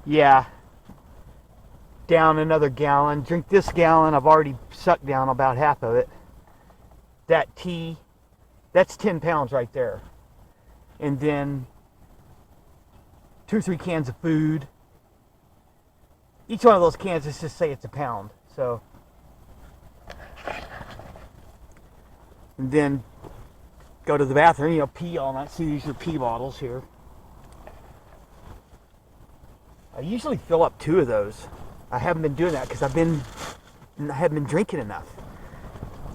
Yeah, down another gallon. Drink this gallon. I've already sucked down about half of it. That tea, that's 10 pounds right there. And then 2 or 3 cans of food. Each one of those cans, let's just say it's a pound. So, and then go to the bathroom, pee all night. See, these are pee bottles here. I usually fill up 2 of those. I haven't been doing that because I haven't been drinking enough.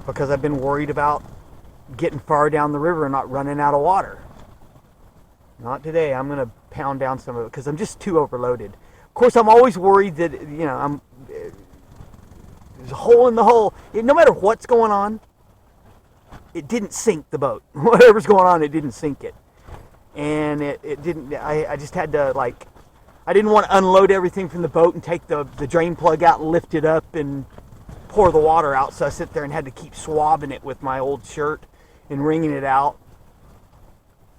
Because I've been worried about getting far down the river and not running out of water. Not today. I'm going to pound down some of it because I'm just too overloaded. Of course, I'm always worried that, there's a hole in the hull. No matter what's going on, it didn't sink the boat. Whatever's going on, it didn't sink it. And it didn't, I just had to, I didn't want to unload everything from the boat and take the drain plug out and lift it up and pour the water out. So I sit there and had to keep swabbing it with my old shirt and wringing it out.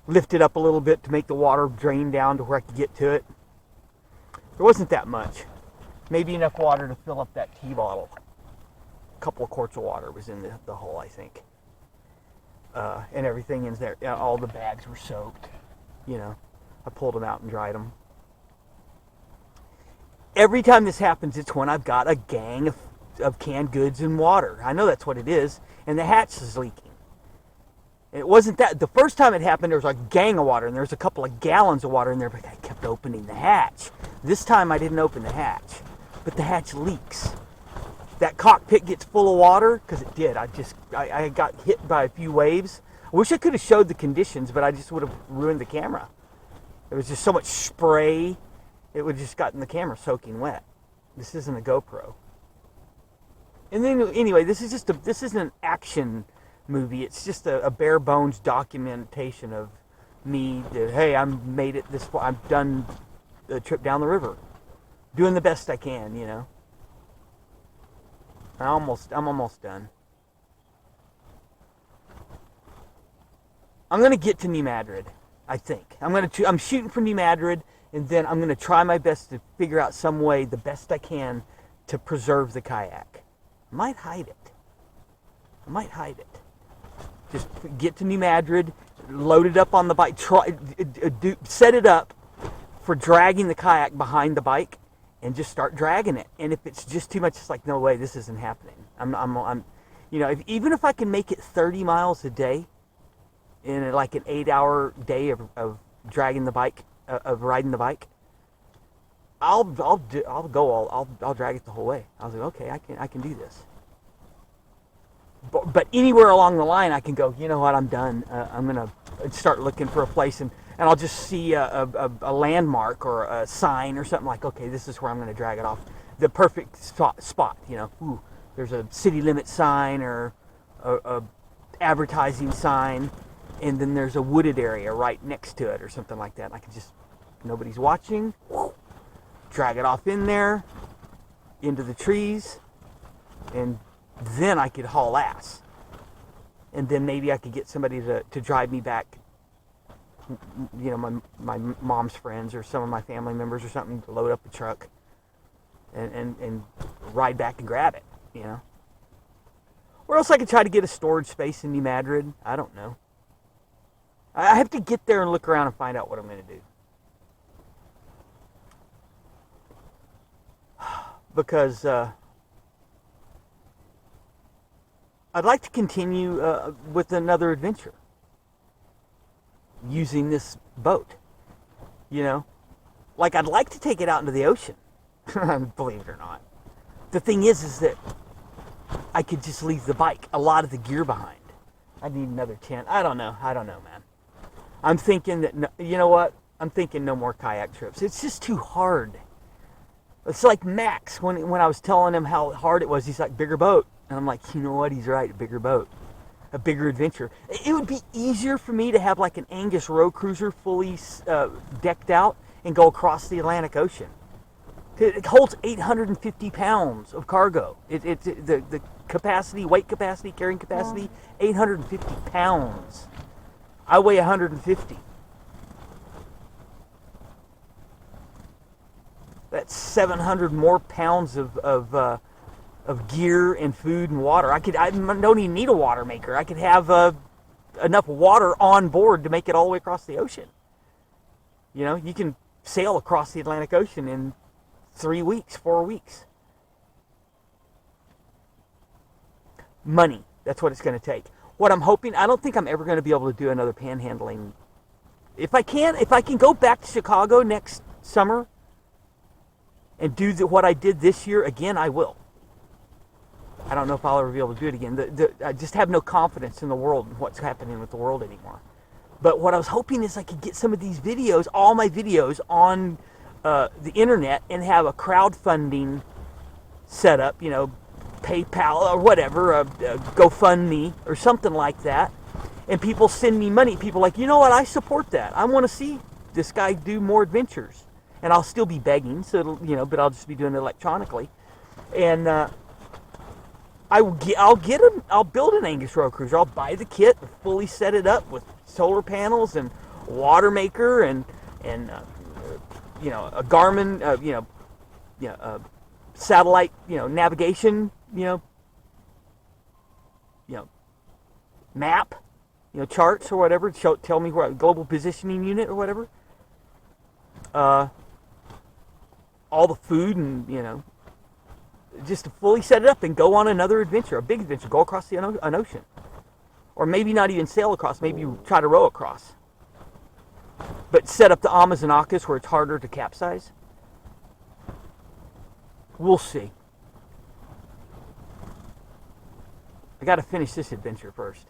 Lift it up a little bit to make the water drain down to where I could get to it. There wasn't that much. Maybe enough water to fill up that tea bottle. A couple of quarts of water was in the hole, I think. And everything in there, all the bags were soaked. I pulled them out and dried them. Every time this happens, it's when I've got a gang of canned goods and water. I know that's what it is, and the hatch is leaking. It wasn't that. The first time it happened, there was a gang of water, and there was a couple of gallons of water in there, but I kept opening the hatch. This time I didn't open the hatch, but the hatch leaks. That cockpit gets full of water, because it did. I got hit by a few waves. I wish I could have showed the conditions, but I just would have ruined the camera. There was just so much spray, it would have just gotten the camera soaking wet. This isn't a GoPro. And then, anyway, this isn't an action movie. It's just a bare bones documentation of me that, hey, I made it this far. I've done the trip down the river, doing the best I can. I'm almost done. I'm gonna get to New Madrid, I think. I'm shooting for New Madrid, and then I'm gonna try my best to figure out some way, the best I can, to preserve the kayak. I might hide it. Just get to New Madrid, load it up on the bike, set it up for dragging the kayak behind the bike, and just start dragging it. And if it's just too much, it's like, no way, this isn't happening. Even if I can make it 30 miles a day in an 8-hour day of dragging the bike, of riding the bike, I'll drag it the whole way. I was like, okay, I can do this. But anywhere along the line, I can go, you know what, I'm done. I'm going to start looking for a place, and I'll just see a landmark or a sign or something like, okay, this is where I'm going to drag it off. The perfect spot, Ooh, there's a city limit sign or a advertising sign, and then there's a wooded area right next to it or something like that. And I can just, nobody's watching, drag it off in there, into the trees, and then I could haul ass. And then maybe I could get somebody to drive me back, my mom's friends or some of my family members or something, to load up the truck and ride back and grab it, Or else I could try to get a storage space in New Madrid. I don't know. I have to get there and look around and find out what I'm going to do. Because I'd like to continue with another adventure using this boat. I'd like to take it out into the ocean, believe it or not. The thing is that I could just leave the bike, a lot of the gear behind. I need another tent. I don't know, man. I'm thinking that, you know what? I'm thinking no more kayak trips. It's just too hard. It's like Max, when I was telling him how hard it was, he's like, bigger boat. And I'm like, you know what? He's right, a bigger boat. A bigger adventure. It would be easier for me to have an Angus road cruiser fully decked out and go across the Atlantic Ocean. It holds 850 pounds of cargo. The capacity, weight capacity, carrying capacity, 850 pounds. I weigh 150. got 700 more pounds of gear and food and water. I don't even need a water maker. I could have enough water on board to make it all the way across the ocean. You know, you can sail across the Atlantic Ocean in 3 weeks, 4 weeks. Money, that's what it's going to take. What I'm hoping, I don't think I'm ever going to be able to do another panhandling. If I can go back to Chicago next summer and do what I did this year again, I will. I don't know if I'll ever be able to do it again. I just have no confidence in the world and what's happening with the world anymore. But what I was hoping is I could get some of these videos, all my videos, on the internet and have a crowdfunding setup, you know, PayPal or whatever, GoFundMe or something like that. And people send me money. People are like, you know what, I support that. I want to see this guy do more adventures. And I'll still be begging, so it'll, you know, but I'll just be doing it electronically. And I'll build an Angus Road Cruiser. I'll buy the kit, fully set it up with solar panels and water maker and you know, a Garmin, satellite, you know, navigation, you know, map, you know, charts or whatever. Tell me where, global positioning unit or whatever. All the food and, you know, just to fully set it up and go on another adventure, a big adventure, go across an ocean. Or maybe not even sail across, maybe you try to row across. But set up the Amazonas where it's harder to capsize. We'll see. I got to finish this adventure first.